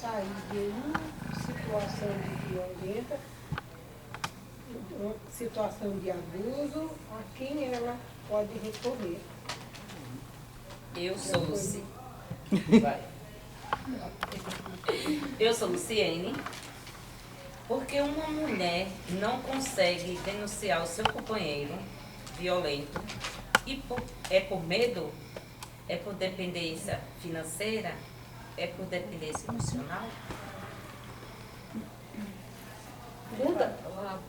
sair de uma situação de violência, uma situação de abuso, a quem ela pode recorrer? Eu sou Luci. Vai. Eu sou Luciene. Porque uma mulher não consegue denunciar o seu companheiro violento e é por medo, é por dependência financeira, é por dependência emocional?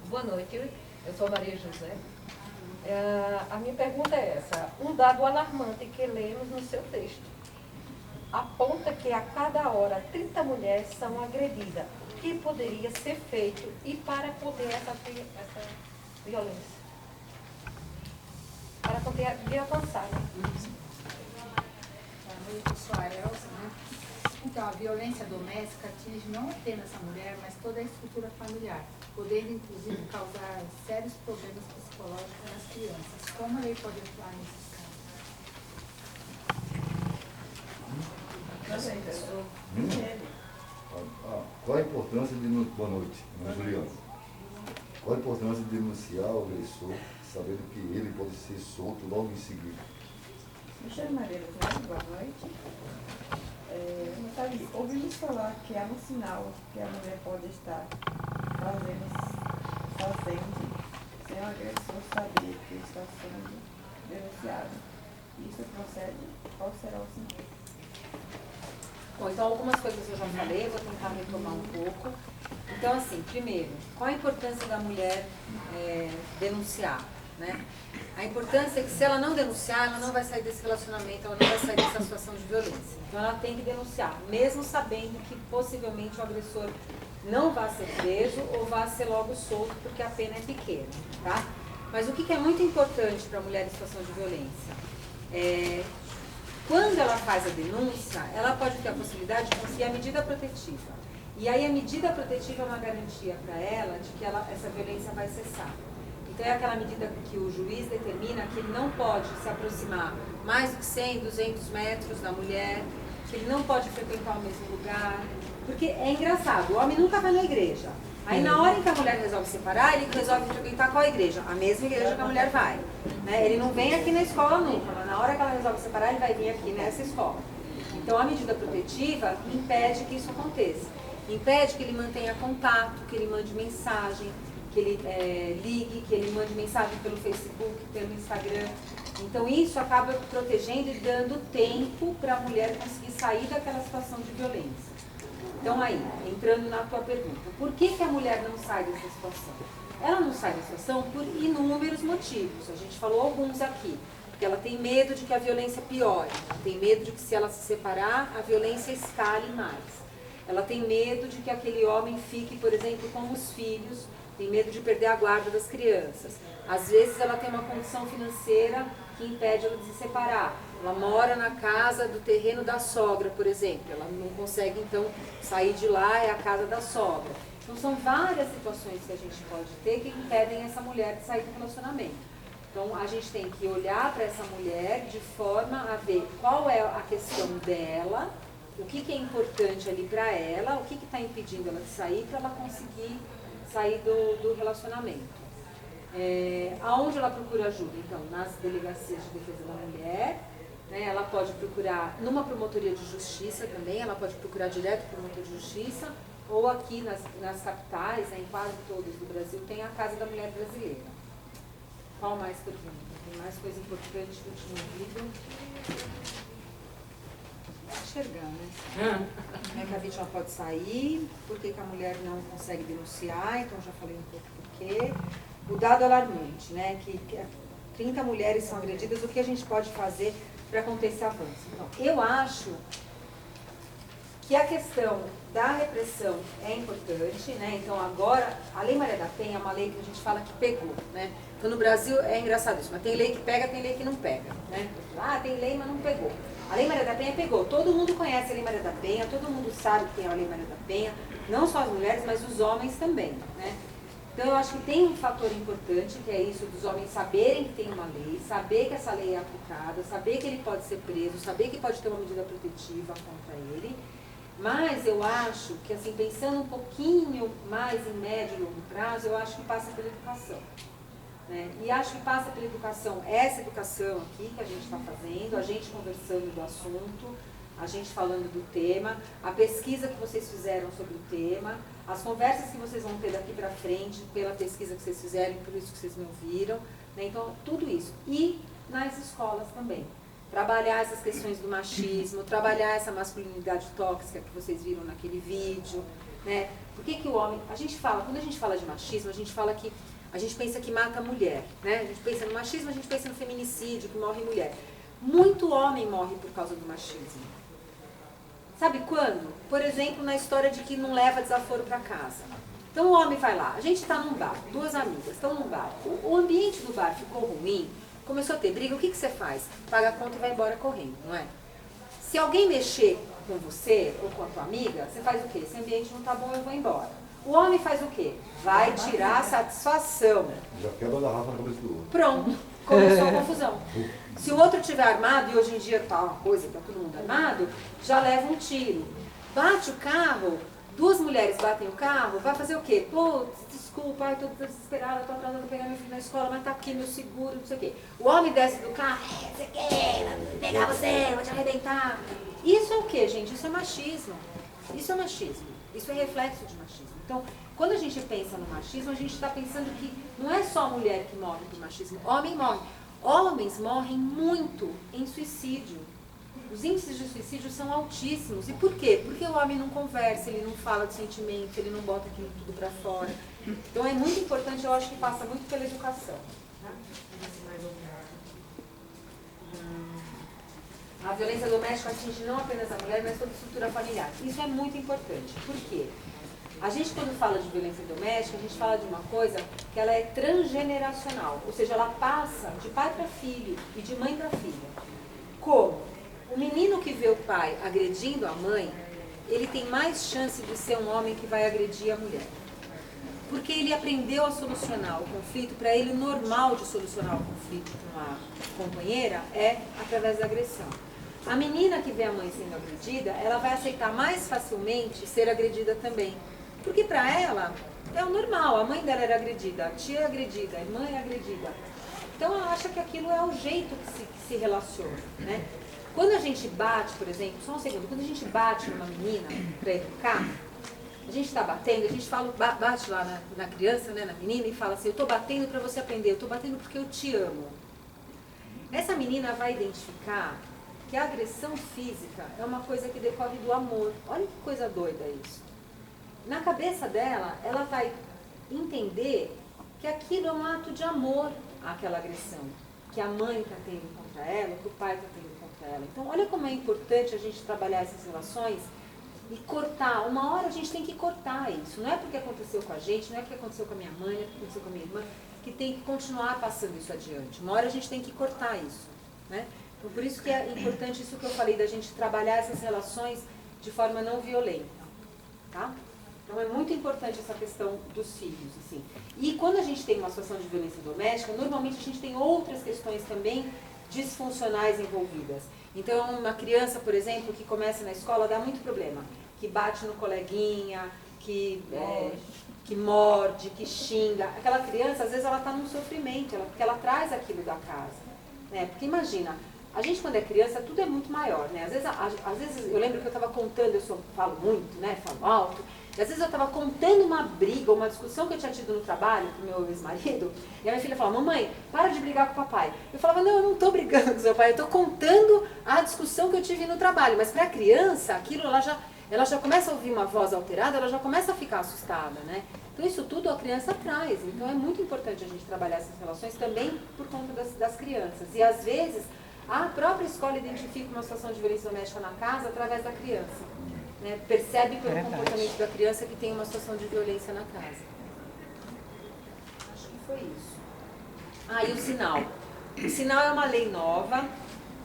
Boa noite, eu sou Maria José. A minha pergunta é essa. Um dado alarmante que lemos no seu texto aponta que a cada hora 30 mulheres são agredidas. O que poderia ser feito e para conter essa violência? Para conter de avançar, né? Eu sou a Elsa, né? Então, a violência doméstica atinge não apenas a mulher, mas toda a estrutura familiar, podendo inclusive causar sérios problemas psicológicos nas crianças. Como a lei pode atuar nesses casos? Qual a importância de... Boa noite, Juliana. Qual a importância de denunciar o agressor, sabendo que ele pode ser solto logo em seguida? Me chamo Maria José, boa noite. Nathalie, ouvimos falar que há um sinal que a mulher pode estar fazendo sem o agressor saber que está sendo denunciado. Isso procede? Qual será o sinal? Bom, então algumas coisas eu já falei, vou tentar retomar um pouco. Então, assim, primeiro, qual a importância da mulher denunciar, né? A importância é que se ela não denunciar, ela não vai sair desse relacionamento, ela não vai sair dessa situação de violência. Então ela tem que denunciar, mesmo sabendo que possivelmente o agressor não vai ser preso ou vai ser logo solto, porque a pena é pequena, tá? Mas o que é muito importante para a mulher em situação de violência? Quando ela faz a denúncia, ela pode ter a possibilidade de conseguir a medida protetiva. E aí a medida protetiva é uma garantia para ela de que essa violência vai cessar. Então é aquela medida que o juiz determina que ele não pode se aproximar mais do que 100, 200 metros da mulher, que ele não pode frequentar o mesmo lugar. Porque é engraçado, o homem nunca vai na igreja. Aí na hora em que a mulher resolve separar, ele resolve frequentar qual igreja? A mesma igreja que a mulher vai. Né? Ele não vem aqui na escola nunca, mas na hora que ela resolve separar, ele vai vir aqui nessa escola. Então a medida protetiva impede que isso aconteça. Impede que ele mantenha contato, que ele mande mensagem, que ele ligue, que ele mande mensagem pelo Facebook, pelo Instagram. Então isso acaba protegendo e dando tempo para a mulher conseguir sair daquela situação de violência. Então aí, entrando na tua pergunta, por que a mulher não sai dessa situação? Ela não sai dessa situação por inúmeros motivos, a gente falou alguns aqui. Porque ela tem medo de que a violência piore, ela tem medo de que se ela se separar, a violência escale mais. Ela tem medo de que aquele homem fique, por exemplo, com os filhos, tem medo de perder a guarda das crianças. Às vezes ela tem uma condição financeira que impede ela de se separar. Ela mora na casa do terreno da sogra, por exemplo. Ela não consegue, então, sair de lá, é a casa da sogra. Então, são várias situações que a gente pode ter que impedem essa mulher de sair do relacionamento. Então, a gente tem que olhar para essa mulher de forma a ver qual é a questão dela, o que é importante ali para ela, o que está impedindo ela de sair, para ela conseguir sair do relacionamento. Aonde ela procura ajuda? Então, nas delegacias de defesa da mulher, né, ela pode procurar numa promotoria de justiça também, ela pode procurar direto para o promotor de justiça, ou aqui nas capitais, né, em quase todas do Brasil, tem a Casa da Mulher Brasileira. Qual mais pergunta? Tem mais coisa importante que eu tinha ouvido? Enxergar, né? Que a vítima pode sair, por que a mulher não consegue denunciar, então já falei um pouco por quê. O dado alarmante, né? Que 30 mulheres são agredidas, o que a gente pode fazer para conter esse avanço? Então, eu acho que a questão da repressão é importante, né? Então agora, a Lei Maria da Penha é uma lei que a gente fala que pegou, né? Então no Brasil é engraçado isso, mas tem lei que pega, tem lei que não pega, né? Tem lei, mas não pegou. A Lei Maria da Penha pegou, todo mundo conhece a Lei Maria da Penha, todo mundo sabe que tem a Lei Maria da Penha, não só as mulheres, mas os homens também, né? Então eu acho que tem um fator importante, que é isso dos homens saberem que tem uma lei, saber que essa lei é aplicada, saber que ele pode ser preso, saber que pode ter uma medida protetiva contra ele. Mas eu acho que, assim, pensando um pouquinho mais em médio e longo prazo, eu acho que passa pela educação. Né? E acho que passa pela educação, essa educação aqui que a gente está fazendo, a gente conversando do assunto, a gente falando do tema, a pesquisa que vocês fizeram sobre o tema, as conversas que vocês vão ter daqui para frente, pela pesquisa que vocês fizeram, por isso que vocês me ouviram. Né? Então, tudo isso. E nas escolas também. Trabalhar essas questões do machismo, trabalhar essa masculinidade tóxica que vocês viram naquele vídeo, né? Por que o homem... A gente fala, quando a gente fala de machismo, a gente fala que... A gente pensa que mata a mulher, né? A gente pensa no machismo, a gente pensa no feminicídio, que morre mulher. Muito homem morre por causa do machismo. Sabe quando? Por exemplo, na história de que não leva desaforo para casa. Então o homem vai lá, a gente está num bar, duas amigas estão num bar. O ambiente do bar ficou ruim, começou a ter briga, o que você faz? Paga a conta e vai embora correndo, não é? Se alguém mexer com você ou com a tua amiga, você faz o quê? Esse ambiente não está bom, eu vou embora. O homem faz o quê? Vai tirar a satisfação. Já quebra a garrafa na cabeça do outro. Pronto, começou a confusão. Se o outro estiver armado, e hoje em dia está uma coisa, está todo mundo armado, já leva um tiro. Bate o carro, duas mulheres batem o carro, vai fazer o quê? Putz, desculpa, ai, tô desesperada, tô atrasando pra pegar meu filho na escola, mas tá aqui meu seguro, não sei o quê. O homem desce do carro, não sei o quê, vou pegar você, vou te arrebentar. Isso é o quê, gente? Isso é machismo. Isso é machismo. Isso é reflexo de machismo. Então, quando a gente pensa no machismo, a gente está pensando que não é só a mulher que morre por machismo, homem morre. Homens morrem muito em suicídio. Os índices de suicídio são altíssimos. E por quê? Porque o homem não conversa, ele não fala de sentimento, ele não bota aquilo tudo para fora. Então é muito importante, eu acho que passa muito pela educação. A violência doméstica atinge não apenas a mulher, mas toda a estrutura familiar. Isso é muito importante. Por quê? A gente, quando fala de violência doméstica, a gente fala de uma coisa que ela é transgeneracional. Ou seja, ela passa de pai para filho e de mãe para filha. Como? O menino que vê o pai agredindo a mãe, ele tem mais chance de ser um homem que vai agredir a mulher. Porque ele aprendeu a solucionar o conflito, para ele o normal de solucionar o conflito com a companheira é através da agressão. A menina que vê a mãe sendo agredida, ela vai aceitar mais facilmente ser agredida também. Porque para ela é o normal, a mãe dela era agredida, a tia é agredida, a irmã é agredida. Então ela acha que aquilo é o jeito que se relaciona, né? Quando a gente bate, por exemplo, só um segundo, quando a gente bate numa menina para educar, a gente está batendo, a gente fala, bate lá na criança, né, na menina, e fala assim, eu estou batendo para você aprender, eu estou batendo porque eu te amo. Essa menina vai identificar que a agressão física é uma coisa que decorre do amor. Olha que coisa doida isso. Na cabeça dela, ela vai entender que aquilo é um ato de amor, aquela agressão, que a mãe está tendo contra ela, que o pai está tendo contra ela. Então, olha como é importante a gente trabalhar essas relações e cortar. Uma hora a gente tem que cortar isso. Não é porque aconteceu com a gente, não é porque aconteceu com a minha mãe, não é porque aconteceu com a minha irmã, que tem que continuar passando isso adiante. Uma hora a gente tem que cortar isso, né? Então, por isso que é importante isso que eu falei, da gente trabalhar essas relações de forma não violenta, tá? Então é muito importante essa questão dos filhos, assim. E quando a gente tem uma situação de violência doméstica, normalmente a gente tem outras questões também disfuncionais envolvidas. Então uma criança, por exemplo, que começa na escola dá muito problema, que bate no coleguinha, que morde, que xinga. Aquela criança, às vezes ela está num sofrimento, porque ela traz aquilo da casa, né? Porque imagina, a gente quando é criança tudo é muito maior, né? Às vezes eu lembro que eu estava contando, falo muito, né? Falo alto. E às vezes eu estava contando uma briga, uma discussão que eu tinha tido no trabalho com meu ex-marido, e a minha filha falava, mamãe, para de brigar com o papai. Eu falava, não, eu não estou brigando com o seu pai, eu estou contando a discussão que eu tive no trabalho. Mas para a criança, aquilo ela já começa a ouvir uma voz alterada, ela já começa a ficar assustada, né? Então isso tudo a criança traz. Então é muito importante a gente trabalhar essas relações também por conta das crianças. E às vezes a própria escola identifica uma situação de violência doméstica na casa através da criança. Né, percebe pelo comportamento da criança que tem uma situação de violência na casa. Acho que foi isso. E o sinal. O sinal é uma lei nova.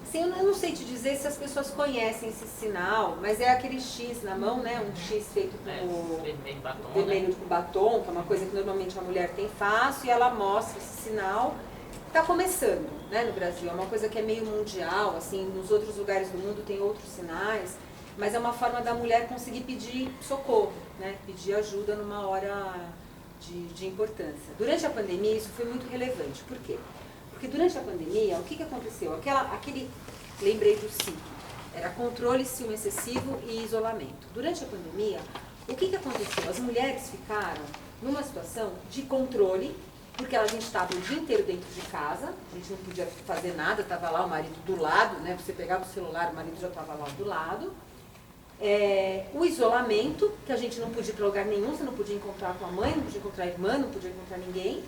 Assim, eu não sei te dizer se as pessoas conhecem esse sinal, mas é aquele X na mão, né? Um X feito com vermelho com batom, que é uma coisa que normalmente a mulher tem fácil, e ela mostra esse sinal. Está começando, né, no Brasil. É uma coisa que é meio mundial, assim, nos outros lugares do mundo tem outros sinais. mas é uma forma da mulher conseguir pedir socorro, né? Pedir ajuda numa hora de importância. Durante a pandemia isso foi muito relevante. Por quê? Porque durante a pandemia, o que aconteceu? Lembrei do ciclo, era controle, ciúme excessivo e isolamento. Durante a pandemia, o que aconteceu? As mulheres ficaram numa situação de controle, porque a gente estava o dia inteiro dentro de casa, a gente não podia fazer nada, estava lá o marido do lado, né? Você pegava o celular, o marido já estava lá do lado. O isolamento, que a gente não podia ir para lugar nenhum, você não podia encontrar com a mãe, não podia encontrar a irmã, não podia encontrar ninguém.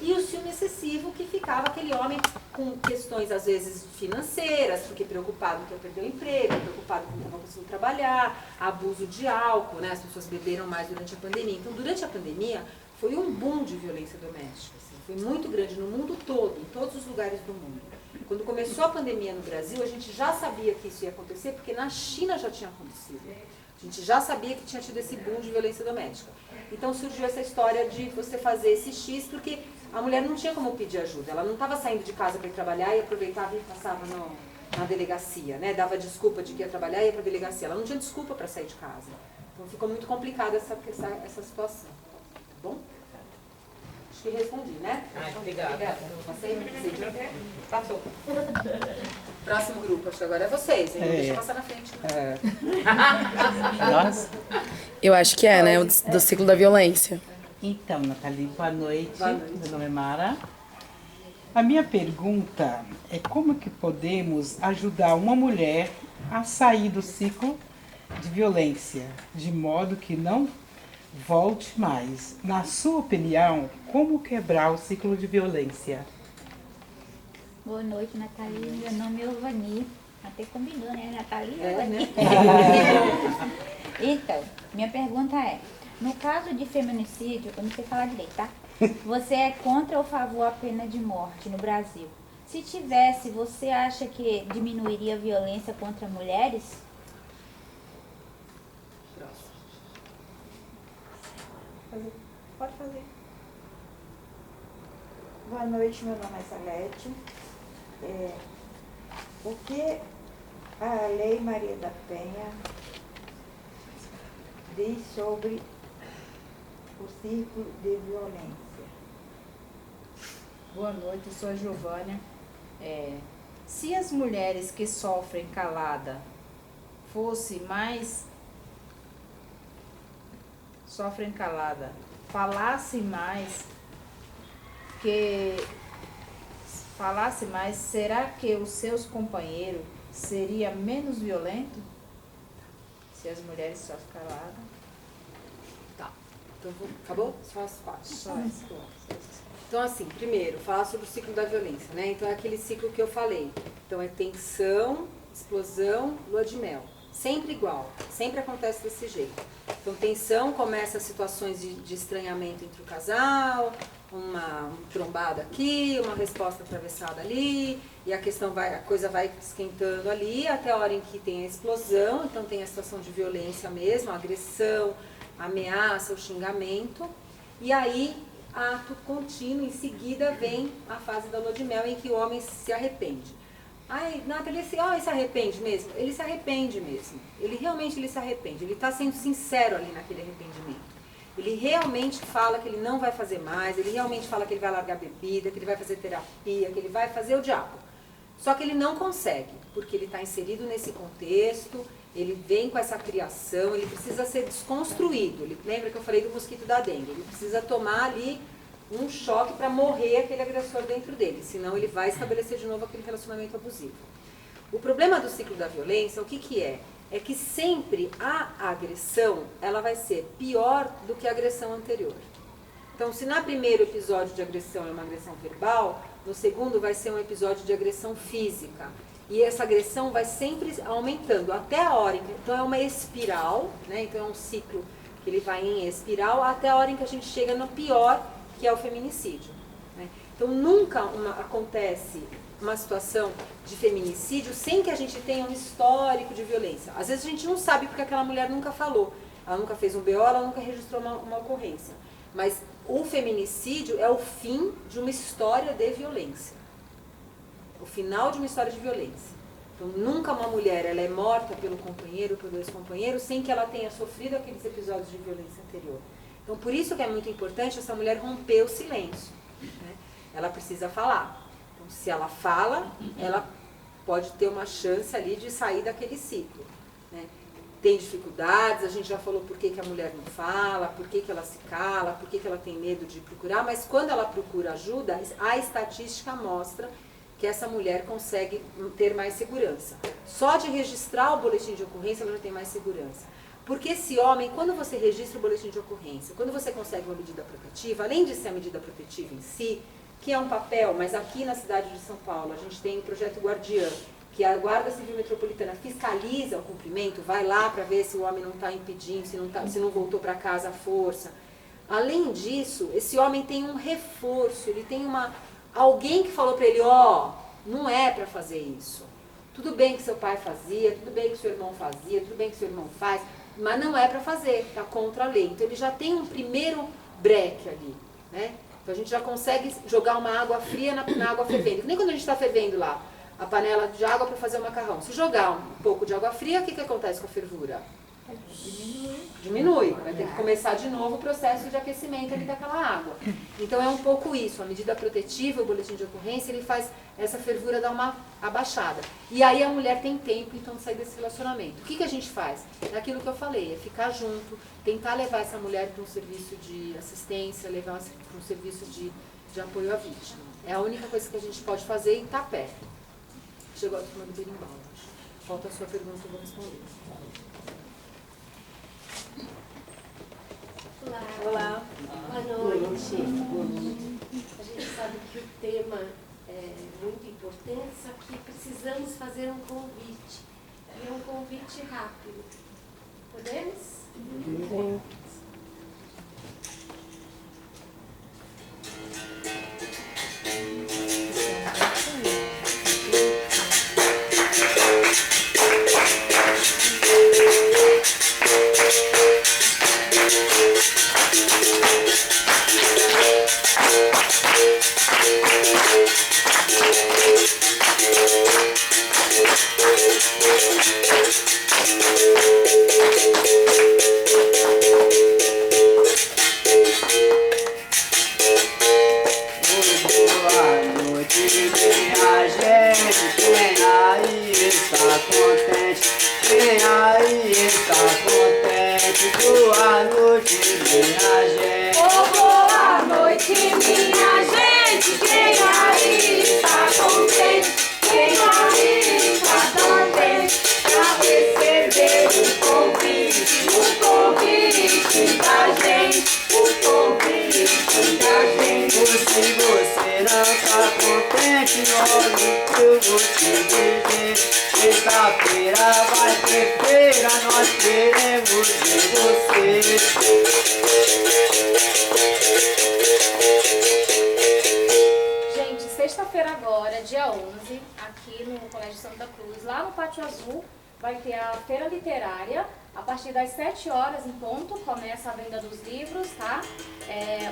E o ciúme excessivo, que ficava aquele homem com questões, às vezes, financeiras, porque preocupado que ia perder o emprego, preocupado que não estava conseguindo trabalhar, abuso de álcool, né? As pessoas beberam mais durante a pandemia. Então, durante a pandemia, foi um boom de violência doméstica. Assim, foi muito grande no mundo todo, em todos os lugares do mundo. Quando começou a pandemia no Brasil, a gente já sabia que isso ia acontecer, porque na China já tinha acontecido. A gente já sabia que tinha tido esse boom de violência doméstica. Então surgiu essa história de você fazer esse X, porque a mulher não tinha como pedir ajuda. Ela não estava saindo de casa para ir trabalhar e aproveitava e passava na delegacia, né? Dava desculpa de que ia trabalhar e ia para a delegacia. Ela não tinha desculpa para sair de casa. Então ficou muito complicada essa situação. Tá bom? Acho que respondi, né? Obrigada. Passei? Passou. Próximo grupo, acho que agora é vocês, hein? Não deixa eu passar na frente. Nossa. Eu acho que né? Do ciclo da violência. Então, Nathalie, boa noite. Boa noite. Meu nome é Mara. A minha pergunta é como que podemos ajudar uma mulher a sair do ciclo de violência, de modo que não volte mais. Na sua opinião, como quebrar o ciclo de violência? Boa noite, Nathalie. Meu nome é Ovani. Até combinou, né, Nathalie? Né? Então, minha pergunta é, no caso de feminicídio, eu não sei falar direito, tá? Você é contra ou a favor a pena de morte no Brasil? Se tivesse, você acha que diminuiria a violência contra mulheres? Pode fazer. Boa noite, meu nome é Salete. O que a Lei Maria da Penha diz sobre o ciclo de violência? Boa noite, eu sou a Giovânia. Se as mulheres que sofrem calada falasse mais, será que os seus companheiros seriam menos violentos? Se as mulheres sofrem calada. Tá. Então, acabou? Só as quatro. Só isso. Então, assim, primeiro, falar sobre o ciclo da violência, né? Então, é aquele ciclo que eu falei. Então, é tensão, explosão, lua de mel. Sempre igual, sempre acontece desse jeito. Então, tensão, começa situações de estranhamento entre o casal, uma trombada aqui, uma resposta atravessada ali, e a coisa vai esquentando ali, até a hora em que tem a explosão, então tem a situação de violência mesmo, a agressão, a ameaça, o xingamento, e aí, ato contínuo, em seguida vem a fase da lua de mel, em que o homem se arrepende. Ai, Nathalie, ele se arrepende mesmo? Ele se arrepende mesmo. Ele realmente se arrepende. Ele está sendo sincero ali naquele arrependimento. Ele realmente fala que ele não vai fazer mais, ele realmente fala que ele vai largar a bebida, que ele vai fazer terapia, que ele vai fazer o diabo. Só que ele não consegue, porque ele está inserido nesse contexto, ele vem com essa criação, ele precisa ser desconstruído. Lembra que eu falei do mosquito da dengue? Ele precisa tomar ali um choque para morrer aquele agressor dentro dele, senão ele vai estabelecer de novo aquele relacionamento abusivo. O problema do ciclo da violência, o que é? É que sempre a agressão, ela vai ser pior do que a agressão anterior. Então, se no primeiro episódio de agressão é uma agressão verbal, no segundo vai ser um episódio de agressão física. E essa agressão vai sempre aumentando, até a hora em que... Então, é uma espiral, né? Então, é um ciclo que ele vai em espiral, até a hora em que a gente chega no pior, que é o feminicídio, né? Então, nunca acontece uma situação de feminicídio sem que a gente tenha um histórico de violência. Às vezes a gente não sabe porque aquela mulher nunca falou, ela nunca fez um BO, ela nunca registrou uma ocorrência. Mas o feminicídio é o fim de uma história de violência. O final de uma história de violência. Então, nunca uma mulher ela é morta pelo companheiro ou pelo ex-companheiro sem que ela tenha sofrido aqueles episódios de violência anterior. Então, por isso que é muito importante essa mulher romper o silêncio, né? Ela precisa falar. Então, se ela fala, ela pode ter uma chance ali de sair daquele ciclo, né? Tem dificuldades, a gente já falou por que, que a mulher não fala, por que, que ela se cala, por que, que ela tem medo de procurar, mas quando ela procura ajuda, a estatística mostra que essa mulher consegue ter mais segurança. Só de registrar o boletim de ocorrência, ela já tem mais segurança. Porque esse homem, quando você registra o boletim de ocorrência, quando você consegue uma medida protetiva, além de ser a medida protetiva em si, que é um papel, mas aqui na cidade de São Paulo, a gente tem o projeto Guardiã, que a Guarda Civil Metropolitana fiscaliza o cumprimento, vai lá para ver se o homem não está impedindo, se não voltou para casa à força. Além disso, esse homem tem um reforço, ele tem alguém que falou para ele, não é para fazer isso. Tudo bem que seu pai fazia, tudo bem que seu irmão fazia, tudo bem que seu irmão faz, mas não é para fazer, está contra a lei. Então ele já tem um primeiro breque ali, né? Então a gente já consegue jogar uma água fria na água fervendo. Que nem quando a gente está fervendo lá a panela de água para fazer o macarrão. Se jogar um pouco de água fria, o que acontece com a fervura? Diminui. Vai ter que começar de novo o processo de aquecimento ali daquela água. Então é um pouco isso. A medida protetiva, o boletim de ocorrência, ele faz essa fervura dar uma abaixada. E aí a mulher tem tempo, então, de sair desse relacionamento. O que a gente faz? É aquilo que eu falei, é ficar junto, tentar levar essa mulher para um serviço de assistência, levar para um serviço de apoio à vítima. É a única coisa que a gente pode fazer e estar perto. Chegou a turma do berimbau. Falta a sua pergunta, eu vou responder. Olá. Boa noite. A gente sabe que o tema é muito importante, só que precisamos fazer um convite. E é um convite rápido. Podemos? Sim. Vai ter a feira literária, a partir das 7 horas em ponto, começa a venda dos livros, tá?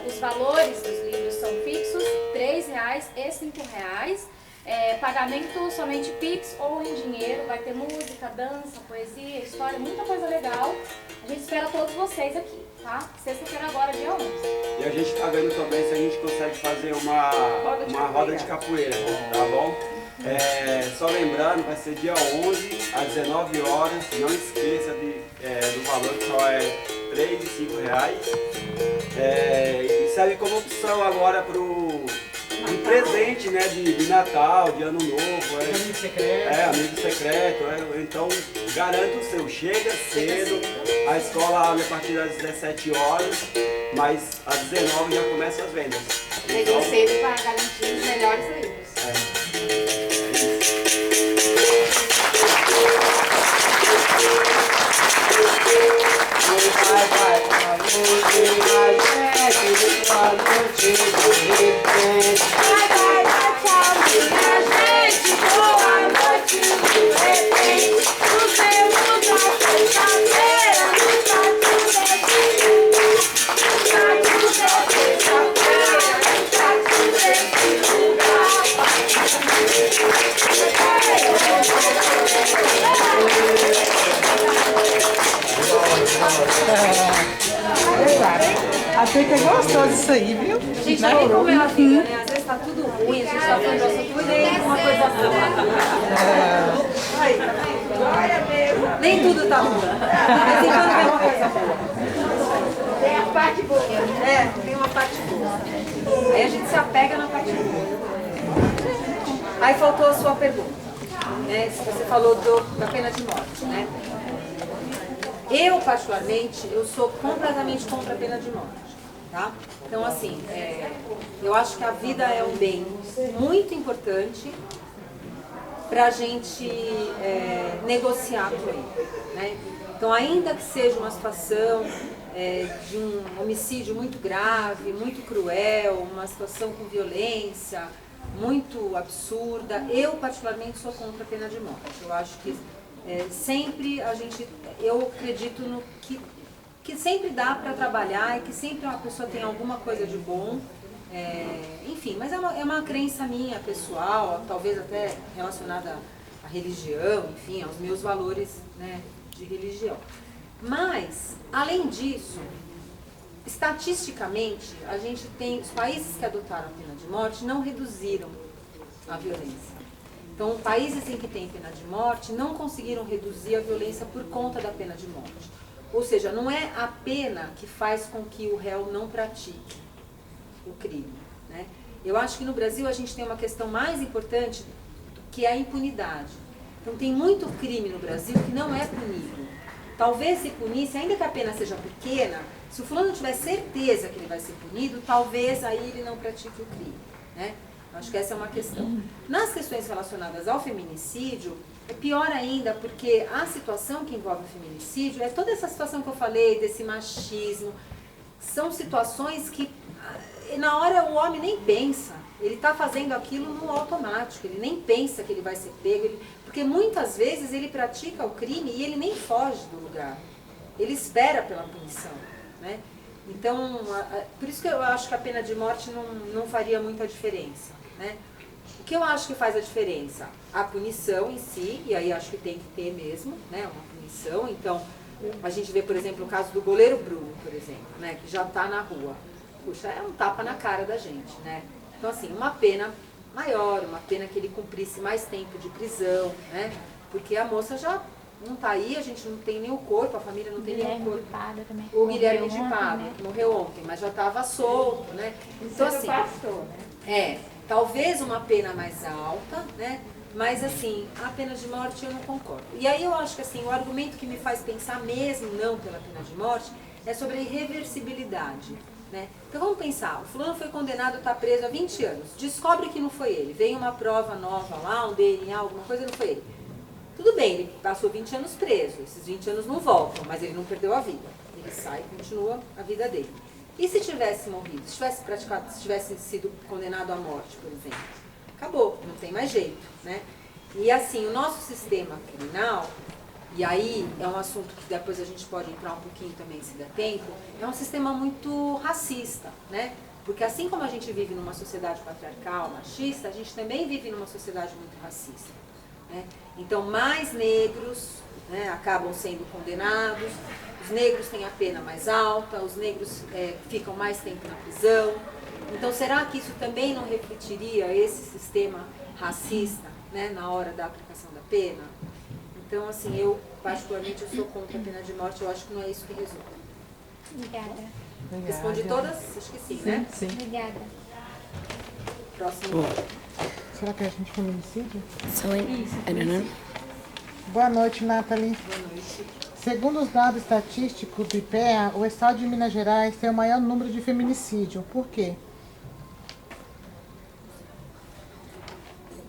Os valores dos livros são fixos, R$3 e R$5. Pagamento somente Pix ou em dinheiro, vai ter música, dança, poesia, história, muita coisa legal. A gente espera todos vocês aqui, tá? Sexta-feira agora, dia 11. E a gente tá vendo também se a gente consegue fazer uma roda de capoeira, tá bom? Só lembrando, vai ser dia 11, às 19 horas. Não esqueça do valor que só é R$3 e R$5. E serve como opção agora para um presente, né, de Natal, de Ano Novo. Amigo secreto. Amigo secreto. Então, garanta o seu. Chega cedo. A escola abre a partir das 17 horas, mas às 19 já começam as vendas. Cheguei cedo para garantir os melhores livros. Thank you. Achei que é gostoso isso aí, viu? Gente, já vem como é a vida, né? Às vezes tá tudo ruim, a gente tá falando nossa tudo e uma coisa boa. Aí, tá vendo? Nem tudo tá ruim. Mas enquanto vem uma coisa boa. Tem a parte boa. É, tem uma parte boa. Aí a gente se apega na parte boa. Aí faltou a sua pergunta, né? Você falou da pena de morte, né? Eu, particularmente, eu sou completamente contra a pena de morte, tá? Então, assim, eu acho que a vida é um bem muito importante para a gente negociar por ele, né? Então, ainda que seja uma situação de um homicídio muito grave, muito cruel, uma situação com violência, muito absurda, eu particularmente sou contra a pena de morte. Eu acho que sempre eu acredito no que sempre dá para trabalhar e que sempre uma pessoa tem alguma coisa de bom, enfim, mas é uma crença minha, pessoal, talvez até relacionada à religião, enfim, aos meus valores, né, de religião. Mas, além disso, estatisticamente, a gente tem, os países que adotaram a pena de morte não reduziram a violência. Então, países em que tem pena de morte não conseguiram reduzir a violência por conta da pena de morte. Ou seja, não é a pena que faz com que o réu não pratique o crime, né? Eu acho que no Brasil a gente tem uma questão mais importante, que é a impunidade. Então, tem muito crime no Brasil que não é punido. Talvez se punisse, ainda que a pena seja pequena, se o fulano tiver certeza que ele vai ser punido, talvez aí ele não pratique o crime, né? Acho que essa é uma questão. Nas questões relacionadas ao feminicídio, é pior ainda, porque a situação que envolve o feminicídio é toda essa situação que eu falei, desse machismo. São situações que, na hora, o homem nem pensa. Ele está fazendo aquilo no automático, ele nem pensa que ele vai ser pego, porque muitas vezes ele pratica o crime e ele nem foge do lugar. Ele espera pela punição, né? Então, por isso que eu acho que a pena de morte não faria muita diferença, né? O que eu acho que faz a diferença? A punição em si, e aí acho que tem que ter mesmo, né, uma punição. Então, a gente vê, por exemplo, o caso do goleiro Bruno, por exemplo, né, que já está na rua. Puxa, é um tapa na cara da gente, né? Então, assim, uma pena maior, uma pena que ele cumprisse mais tempo de prisão, né? Porque a moça já não está aí, a gente não tem nem o corpo, a família não tem nem o corpo. O Guilherme de Pádua, que morreu ontem, mas já estava solto, né? Então, assim, talvez uma pena mais alta, né? Mas, assim, a pena de morte eu não concordo. E aí eu acho que, assim, o argumento que me faz pensar mesmo não pela pena de morte é sobre a irreversibilidade, né? Então vamos pensar, o fulano foi condenado a estar preso há 20 anos, descobre que não foi ele, vem uma prova nova lá, um DNA, alguma coisa, não foi ele. Tudo bem, ele passou 20 anos preso, esses 20 anos não voltam, mas ele não perdeu a vida. Ele sai e continua a vida dele. E se tivesse morrido, se tivesse sido condenado à morte, por exemplo? Acabou, não tem mais jeito, né? E assim, o nosso sistema criminal, e aí é um assunto que depois a gente pode entrar um pouquinho também, se der tempo, é um sistema muito racista, né? Porque assim como a gente vive numa sociedade patriarcal, machista, a gente também vive numa sociedade muito racista, né? Então, mais negros, né, acabam sendo condenados, os negros têm a pena mais alta, os negros ficam mais tempo na prisão. Então, será que isso também não refletiria esse sistema racista, né, na hora da aplicação da pena? Então, assim, eu particularmente eu sou contra a pena de morte, eu acho que não é isso que resolve. Obrigada. Respondi todas? Acho que sim, né? Sim. Obrigada. Próximo. Será que é a gente feminicídio? Boa noite, Nathalie. Boa noite. Segundo os dados estatísticos do IPEA, o estado de Minas Gerais tem o maior número de feminicídio. Por quê?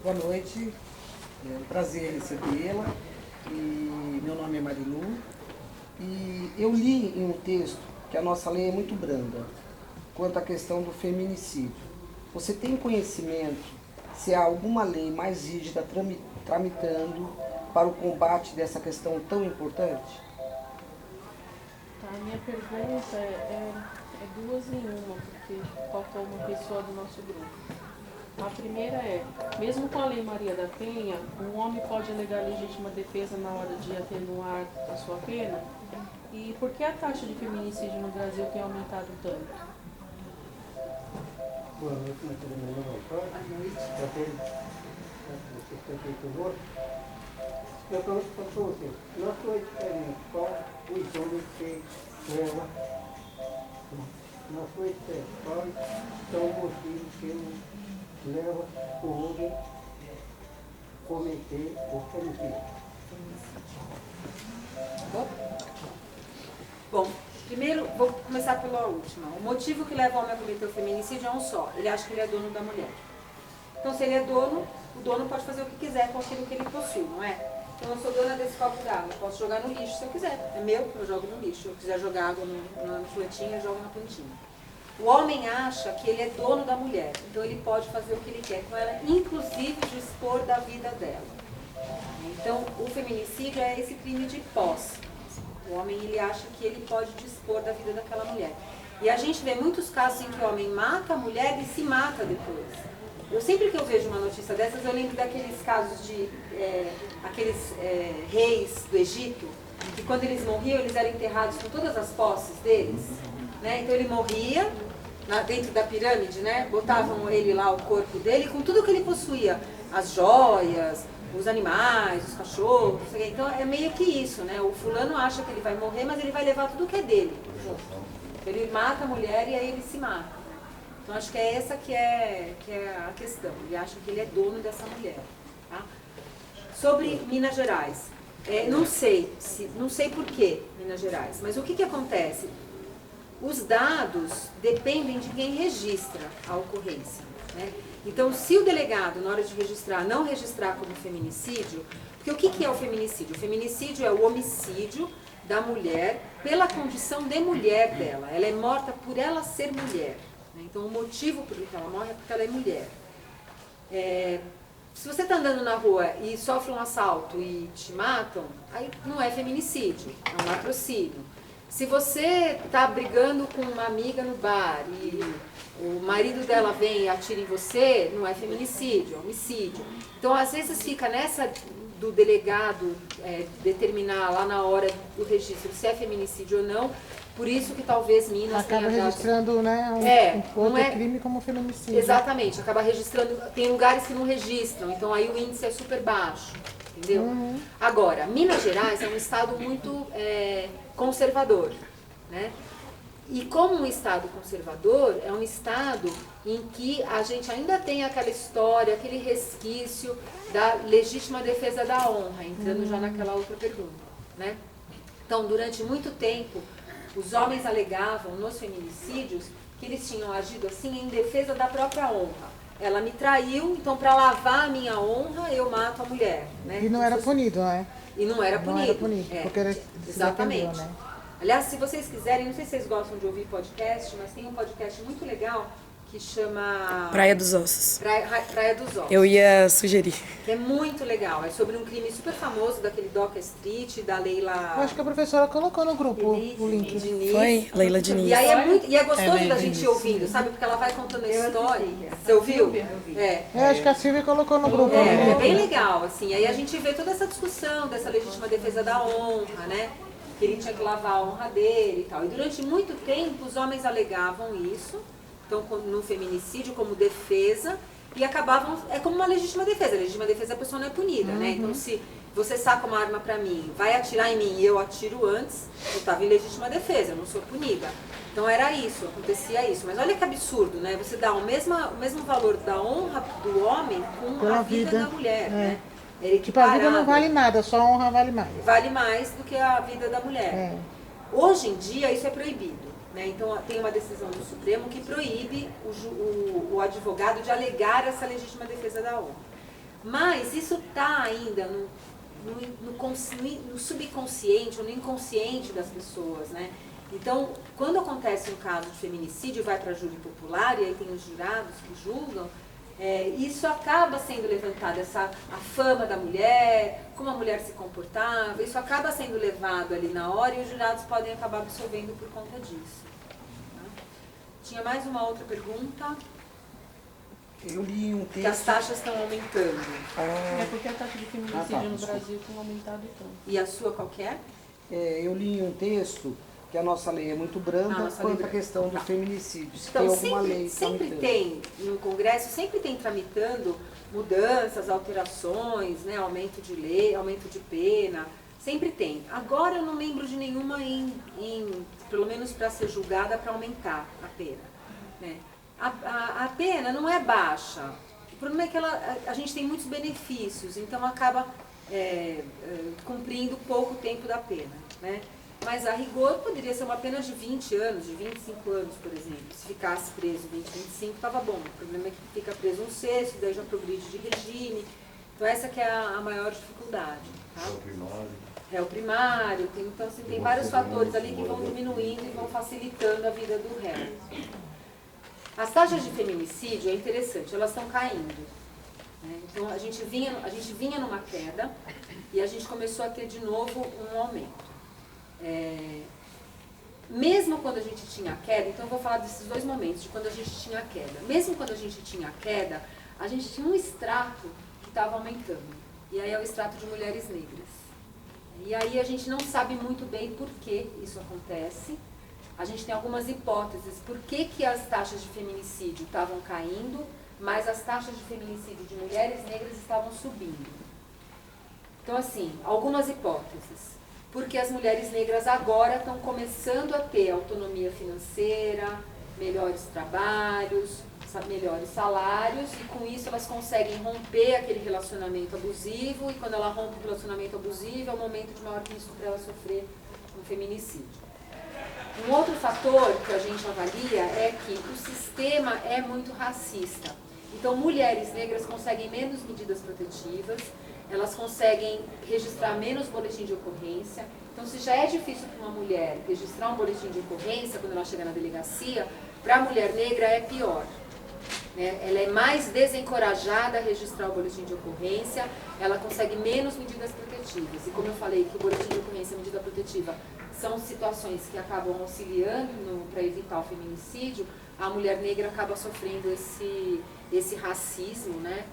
Boa noite, é um prazer recebê-la. E meu nome é Marilu. E eu li em um texto que a nossa lei é muito branda quanto à questão do feminicídio. Você tem conhecimento se há alguma lei mais rígida tramitando para o combate dessa questão tão importante? A minha pergunta é duas em uma, porque faltou uma pessoa do nosso grupo. A primeira é, mesmo com a Lei Maria da Penha, um homem pode alegar legítima defesa na hora de atenuar a sua pena? E por que a taxa de feminicídio no Brasil tem aumentado tanto? Boa noite, meu nome é Antônio. Eu pergunto para você, na sua experiência, qual os homens que levam, na sua experiência, quais são os motivos que levam o homem a cometer o feminicídio? Bom, primeiro, vou começar pela última. O motivo que leva o homem a cometer o feminicídio é um só. Ele acha que ele é dono da mulher. Então, se ele é dono, o dono pode fazer o que quiser com aquilo que ele possui, não é? Então, eu sou dona desse copo d'água, eu posso jogar no lixo se eu quiser. É meu, eu jogo no lixo. Se eu quiser jogar água na plantinha, eu jogo na plantinha. O homem acha que ele é dono da mulher, então ele pode fazer o que ele quer com ela, inclusive dispor da vida dela. Então, o feminicídio é esse crime de posse. O homem, ele acha que ele pode dispor da vida daquela mulher. E a gente vê muitos casos em que o homem mata a mulher e se mata depois. Eu sempre que eu vejo uma notícia dessas, eu lembro daqueles casos de reis do Egito, que quando eles morriam, eles eram enterrados com todas as posses deles. Né? Então ele morria dentro da pirâmide, né? Botavam ele lá, o corpo dele, com tudo que ele possuía, as joias, os animais, os cachorros. Então é meio que isso, né? O fulano acha que ele vai morrer, mas ele vai levar tudo que é dele junto. Ele mata a mulher e aí ele se mata. Então acho que é essa que é a questão. Ele acha que ele é dono dessa mulher. Tá? Sobre Minas Gerais, não sei por que Minas Gerais, mas o que acontece? Os dados dependem de quem registra a ocorrência. Né? Então, se o delegado, na hora de registrar, não registrar como feminicídio, porque o que é o feminicídio? O feminicídio é o homicídio da mulher pela condição de mulher dela. Ela é morta por ela ser mulher. Né? Então, o motivo por que ela morre é porque ela é mulher. Se você está andando na rua e sofre um assalto e te matam, aí não é feminicídio, é um latrocínio. Se você está brigando com uma amiga no bar e o marido dela vem e atira em você, não é feminicídio, é homicídio. Então, às vezes fica nessa do delegado determinar lá na hora do registro se é feminicídio ou não, por isso que talvez Minas acaba tenha registrando, né, um outro crime como feminicídio. Exatamente, acaba registrando, tem lugares que não registram, então aí o índice é super baixo, entendeu? Agora, Minas Gerais é um estado muito conservador, né? E como um estado conservador, é um estado em que a gente ainda tem aquela história, aquele resquício da legítima defesa da honra, entrando já naquela outra pergunta, né? Então, durante muito tempo, os homens alegavam nos feminicídios que eles tinham agido assim em defesa da própria honra. Ela me traiu, então para lavar a minha honra, eu mato a mulher, né? E não era punido, não é? E não era punido. Não era punido, porque era exatamente. Defendeu, né? Aliás, se vocês quiserem, não sei se vocês gostam de ouvir podcast, mas tem um podcast muito legal que chama... Praia dos Ossos. Praia dos Ossos. Eu ia sugerir. Que é muito legal. É sobre um crime super famoso daquele Doca Street, da Leila... Eu acho que a professora colocou no grupo o link. Diniz. Foi? Leila Diniz. E aí é gostoso da gente ir ouvindo, sabe? Porque ela vai contando a história. Você ouviu? Eu acho que a Silvia colocou no grupo. É bem legal, assim. Aí a gente vê toda essa discussão dessa legítima defesa da honra, né? Que ele tinha que lavar a honra dele e tal. E durante muito tempo os homens alegavam isso, então no feminicídio como defesa, e acabavam, é como uma legítima defesa. A legítima defesa a pessoa não é punida, né? Então se você saca uma arma pra mim, vai atirar em mim e eu atiro antes, eu estava em legítima defesa, eu não sou punida. Então era isso, acontecia isso. Mas olha que absurdo, né? Você dá o mesmo valor da honra do homem com a vida da mulher, né? Tipo, a vida não vale nada, só a honra vale mais. Vale mais do que a vida da mulher. Hoje em dia isso é proibido. Né? Então tem uma decisão do Supremo que proíbe o advogado de alegar essa legítima defesa da honra. Mas isso está ainda no subconsciente ou no inconsciente das pessoas. Né? Então, quando acontece um caso de feminicídio, vai para júri popular e aí tem os jurados que julgam, isso acaba sendo levantado, a fama da mulher, como a mulher se comportava, isso acaba sendo levado ali na hora e os jurados podem acabar absolvendo por conta disso. Tá? Tinha mais uma outra pergunta? Eu li um texto... Que as taxas estão aumentando. É porque a taxa de feminicídio no desculpa. Brasil tem aumentado tanto. E a sua qual que é? Eu li um texto que a nossa lei é muito branda quanto à questão do feminicídio. Se Então, tem alguma lei sempre tramitando. tem, no Congresso, sempre tem tramitando mudanças, alterações, né, aumento de lei, aumento de pena, sempre tem. Agora eu não lembro de nenhuma pelo menos para ser julgada, para aumentar a pena. Né? A pena não é baixa, o problema é que a gente tem muitos benefícios, então acaba cumprindo pouco tempo da pena. Né? Mas a rigor poderia ser uma pena de 20 anos, de 25 anos, por exemplo. Se ficasse preso 20, 25, estava bom. O problema é que fica preso um sexto, daí já progride de regime. Então essa que é a maior dificuldade. Tá? Réu primário, então assim, tem vários fatores ali que vão diminuindo e vão facilitando a vida do réu. As taxas de feminicídio é interessante, elas estão caindo. Né? Então a gente vinha numa queda e a gente começou a ter de novo um aumento. Mesmo quando a gente tinha queda, então eu vou falar desses dois momentos, de quando a gente tinha queda. Mesmo quando a gente tinha queda, a gente tinha um extrato que estava aumentando. E aí é o extrato de mulheres negras. E aí a gente não sabe muito bem por que isso acontece. A gente tem algumas hipóteses. Por que as taxas de feminicídio estavam caindo, mas as taxas de feminicídio de mulheres negras estavam subindo? Então, assim, algumas hipóteses. Porque as mulheres negras agora estão começando a ter autonomia financeira, melhores trabalhos, melhores salários, e com isso elas conseguem romper aquele relacionamento abusivo, e quando ela rompe o relacionamento abusivo, é um momento de maior risco para ela sofrer um feminicídio. Um outro fator que a gente avalia é que o sistema é muito racista. Então, mulheres negras conseguem menos medidas protetivas, elas conseguem registrar menos boletim de ocorrência. Então, se já é difícil para uma mulher registrar um boletim de ocorrência quando ela chega na delegacia, para a mulher negra é pior. Né? Ela é mais desencorajada a registrar o boletim de ocorrência, ela consegue menos medidas protetivas. E como eu falei que o boletim de ocorrência e a medida protetiva são situações que acabam auxiliando para evitar o feminicídio, a mulher negra acaba sofrendo esse racismo, né?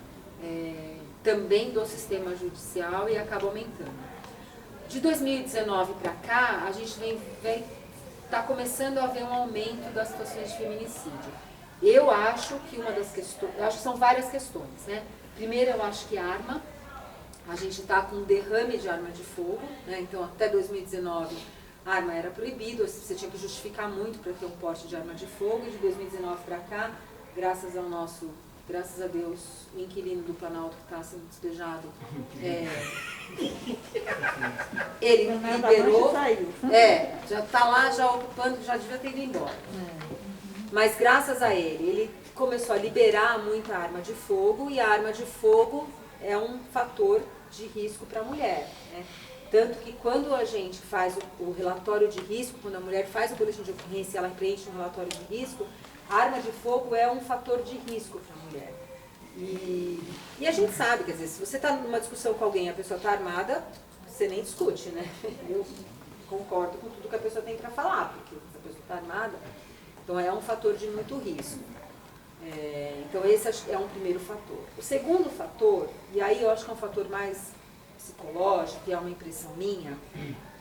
Também do sistema judicial, e acaba aumentando. De 2019 para cá, a gente está começando a ver um aumento das situações de feminicídio. Eu acho que uma das questões, eu acho que são várias questões, né? Primeiro, eu acho que arma, a gente está com um derrame de arma de fogo, né? Então até 2019 a arma era proibida, você tinha que justificar muito para ter um porte de arma de fogo, e de 2019 para cá, graças a Deus, o inquilino do Planalto que está sendo despejado, ele liberou, já está lá, já ocupando, já devia ter ido embora. Mas graças a ele começou a liberar muita arma de fogo, e a arma de fogo é um fator de risco para a mulher. Né? Tanto que quando a gente faz o relatório de risco, quando a mulher faz o boletim de ocorrência e ela preenche um relatório de risco, a arma de fogo é um fator de risco para a mulher. E a gente sabe, quer dizer, se você está numa discussão com alguém e a pessoa está armada, você nem discute, né? Eu concordo com tudo que a pessoa tem para falar, porque se a pessoa está armada, então é um fator de muito risco. Então esse é um primeiro fator. O segundo fator, e aí eu acho que é um fator mais psicológico, e é uma impressão minha,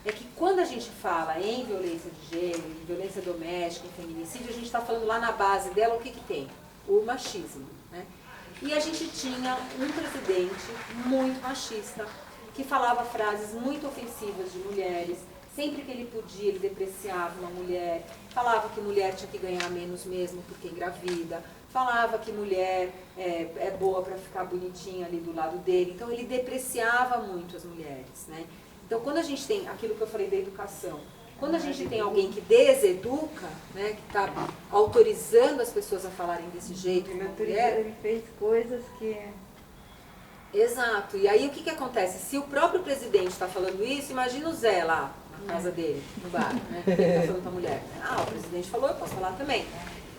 é que quando a gente fala em violência de gênero, em violência doméstica, em feminicídio, a gente está falando lá na base dela o que tem? O machismo. Né? E a gente tinha um presidente muito machista, que falava frases muito ofensivas de mulheres. Sempre que ele podia, ele depreciava uma mulher, falava que mulher tinha que ganhar menos mesmo porque engravida, falava que mulher é boa para ficar bonitinha ali do lado dele. Então ele depreciava muito as mulheres. Né? Então quando a gente tem aquilo que eu falei da educação, quando a gente tem alguém que deseduca, né, que está autorizando as pessoas a falarem desse jeito, Ele fez coisas que... Exato. E aí o que acontece? Se o próprio presidente está falando isso, imagina o Zé lá na casa dele, no bar, né? Ele está falando para a mulher. O presidente falou, eu posso falar também.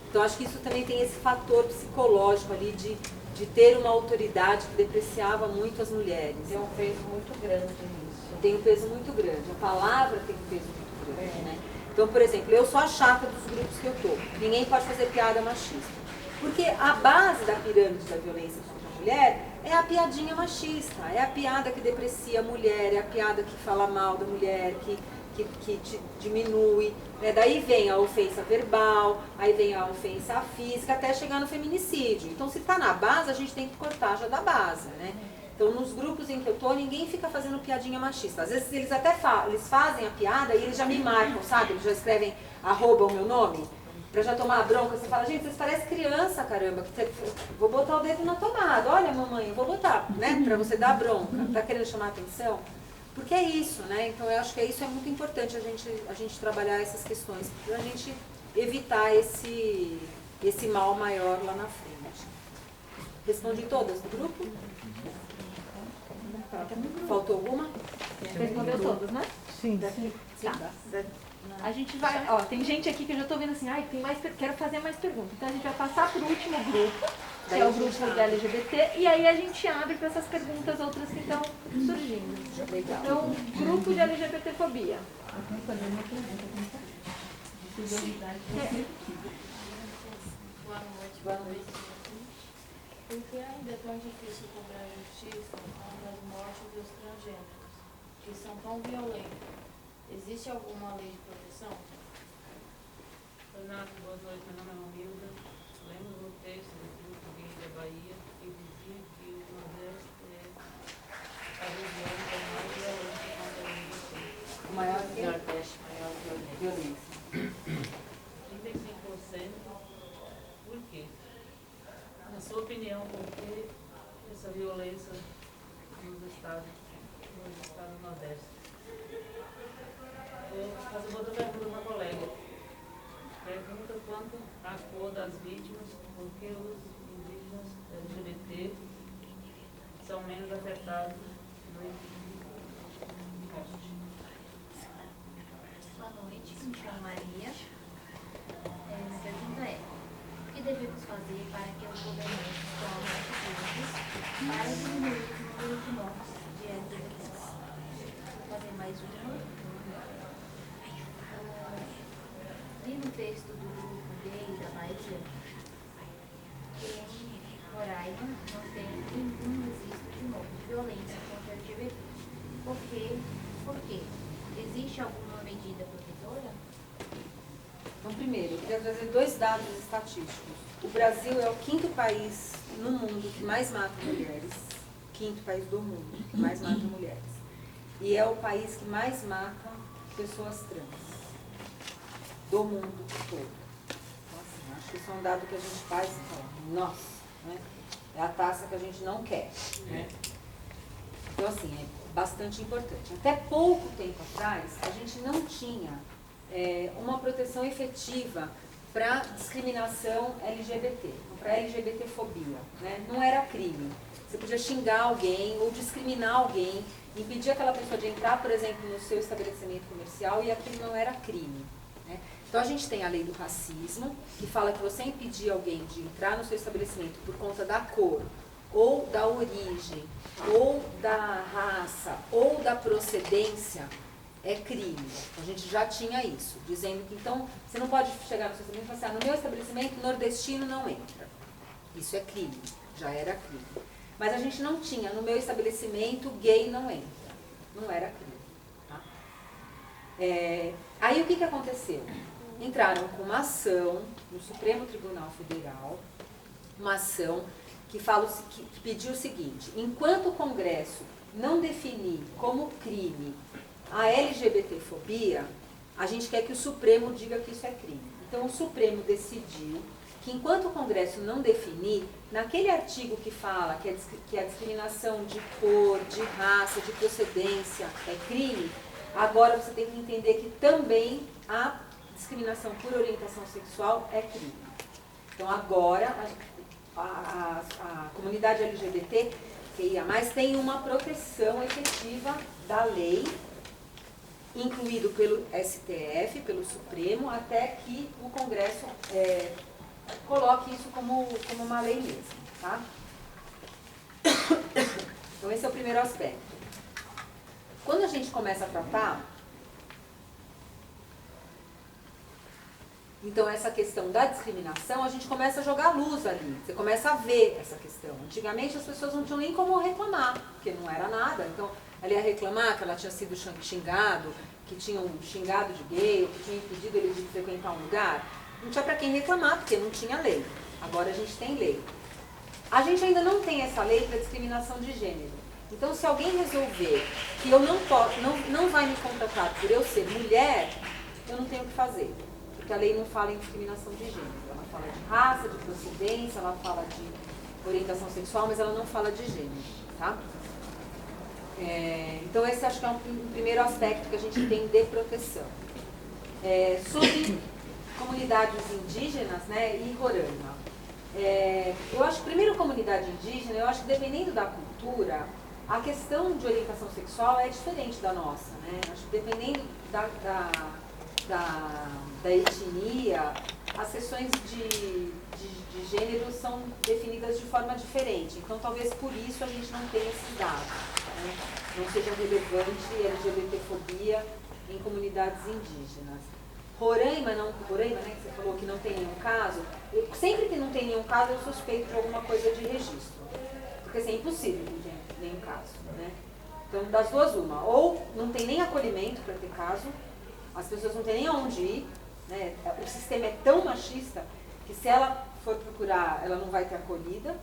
Então acho que isso também tem esse fator psicológico ali de ter uma autoridade que depreciava muito as mulheres. Tem um peso muito grande nisso. Tem um peso muito grande. A palavra tem um peso muito grande, né? Então, por exemplo, eu sou a chata dos grupos que eu tô. Ninguém pode fazer piada machista. Porque a base da pirâmide da violência contra a mulher é a piadinha machista, é a piada que deprecia a mulher, é a piada que fala mal da mulher, que te diminui, né? Daí vem a ofensa verbal, aí vem a ofensa física, até chegar no feminicídio. Então, se está na base, a gente tem que cortar já da base, né? Então, nos grupos em que eu tô, ninguém fica fazendo piadinha machista. Às vezes, eles até eles fazem a piada e eles já me marcam, sabe? Eles já escrevem @ o meu nome, pra já tomar a bronca. Você fala, gente, vocês parecem criança, caramba. Vou botar o dedo na tomada. Olha, mamãe, eu vou botar, né? Pra você dar bronca. Tá querendo chamar a atenção? Porque é isso, né? Então, eu acho que isso é muito importante a gente trabalhar essas questões, pra gente evitar esse mal maior lá na frente. Respondi todas do grupo? Faltou alguma? Respondeu todas, né? Sim. Tá. A gente vai, ó, tem gente aqui que eu já tô vendo assim, ai, tem mais, quero fazer mais perguntas. Então a gente vai passar pro último grupo, que é o grupo da LGBT, e aí a gente abre para essas perguntas outras que estão surgindo. Legal. Então, grupo de LGBTfobia. Boa noite. Por que ainda é tão difícil cobrar justiça das mortes dos transgêneros, que são tão violentos? Existe alguma lei de proteção? Renato, boa noite. Meu nome é Romilda. Lemos no texto do grupo gay da Bahia que dizia que o Nordeste é a região que é mais violenta contra a LGBT. O maior Nordeste, maior violência. 35%. Por quê? Na sua opinião, por que essa violência nos estados do Nordeste? Eu vou fazer outra pergunta para uma colega. Pergunta quanto à cor das vítimas, por que os indígenas LGBT são menos afetados no poste. Boa noite, me chamo Maria. Minha pergunta é: o que devemos fazer para que os governantes tomem atitudes para diminuir o número de mortes de LGBTs? Vou fazer mais uma. Vi no texto do grupo gay da Bahia que em Roraima não tem nenhum registro de violência contra LGBT. Por quê? Existe alguma medida protetora? Então, primeiro, eu queria trazer 2 dados estatísticos. O Brasil é o 5º país no mundo que mais mata mulheres. 5º país do mundo que mais mata mulheres. E é o país que mais mata pessoas trans. Do mundo todo. Então, assim, acho que isso é um dado que a gente faz e fala, nossa, né? É a taça que a gente não quer. Né? Então, assim, é bastante importante. Até pouco tempo atrás, a gente não tinha uma proteção efetiva para discriminação LGBT, para LGBTfobia. Né? Não era crime. Você podia xingar alguém ou discriminar alguém, impedir aquela pessoa de entrar, por exemplo, no seu estabelecimento comercial e aquilo não era crime. Né? Então a gente tem a lei do racismo, que fala que você impedir alguém de entrar no seu estabelecimento por conta da cor, ou da origem, ou da raça, ou da procedência, é crime. A gente já tinha isso, dizendo que então você não pode chegar no seu estabelecimento e falar assim, no meu estabelecimento nordestino não entra. Isso é crime, já era crime. Mas a gente não tinha, no meu estabelecimento gay não entra. Não era crime. Tá? Aí o que aconteceu? Entraram com uma ação no Supremo Tribunal Federal, uma ação que pediu o seguinte: enquanto o Congresso não definir como crime a LGBTfobia, a gente quer que o Supremo diga que isso é crime. Então o Supremo decidiu que enquanto o Congresso não definir, naquele artigo que fala que a discriminação de cor, de raça, de procedência é crime, agora você tem que entender que também a discriminação por orientação sexual é crime. Então agora a comunidade LGBT tem uma proteção efetiva da lei, incluído pelo STF, pelo Supremo, até que o Congresso coloque isso como uma lei mesmo. Tá? Então esse é o primeiro aspecto. Quando a gente começa a tratar Então, essa questão da discriminação, a gente começa a jogar luz ali. Você começa a ver essa questão. Antigamente, as pessoas não tinham nem como reclamar, porque não era nada. Então, ela ia reclamar que ela tinha sido xingado, que tinham xingado de gay, ou que tinham impedido ele de frequentar um lugar. Não tinha para quem reclamar, porque não tinha lei. Agora a gente tem lei. A gente ainda não tem essa lei para discriminação de gênero. Então, se alguém resolver que eu não vai me contratar por eu ser mulher, eu não tenho o que fazer. Porque a lei não fala em discriminação de gênero. Ela fala de raça, de procedência, ela fala de orientação sexual, mas ela não fala de gênero, tá? Então, esse acho que é um primeiro aspecto que a gente tem de proteção. Sobre comunidades indígenas, né, e Roraima. Eu acho que, primeiro, comunidade indígena, eu acho que dependendo da cultura, a questão de orientação sexual é diferente da nossa, né? Acho que dependendo da etnia, as questões de gênero são definidas de forma diferente. Então, talvez por isso a gente não tenha esses dados, né? Não seja relevante LGBTfobia em comunidades indígenas. Roraima, né, que você falou que não tem nenhum caso, sempre que não tem nenhum caso, eu suspeito de alguma coisa de registro. Porque assim, é impossível ter nenhum caso, né? Então, das duas, uma. Ou não tem nem acolhimento para ter caso, as pessoas não têm nem aonde ir, né? O sistema é tão machista que se ela for procurar, ela não vai ter acolhida.